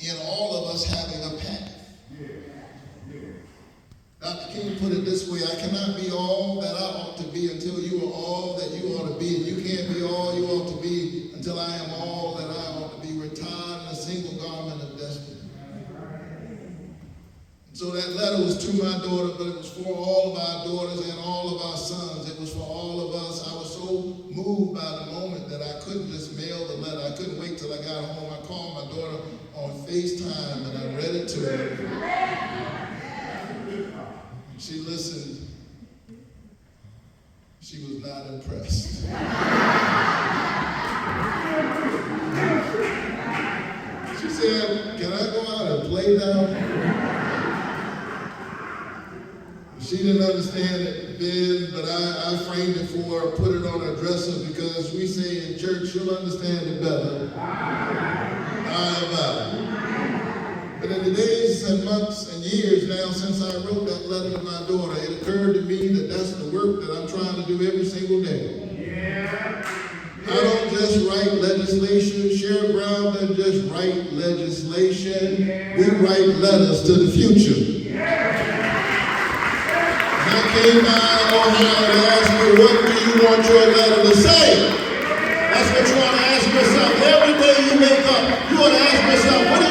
in all of us having a path. Dr. King put it this way: I cannot be all that I ought to be until you are all that you ought to be, and you can't be all you ought to be until I am all that I ought to be, retired in a single garment of destiny. And so that letter was to my daughter, but it was for all of our daughters and all of our sons. It was for all of us. I was so moved by the moment that I couldn't just mail the letter. I couldn't wait till I got home. I called my daughter on FaceTime and I read it to her. She listened. She was not impressed. She said, "Can I go out and play now?" She didn't understand it then, but I framed it for her, put it on her dresser, because we say in church, she'll understand it better. But in the days and months and years now since I wrote that letter to my daughter, it occurred to me that that's the work that I'm trying to do every single day. I don't just write legislation. Sheriff Brown doesn't just write legislation. We write letters to the future. I came by Ohio and asked me, what do you want your letter to say? That's what you want to ask yourself. Every day you wake up, you want to ask yourself, what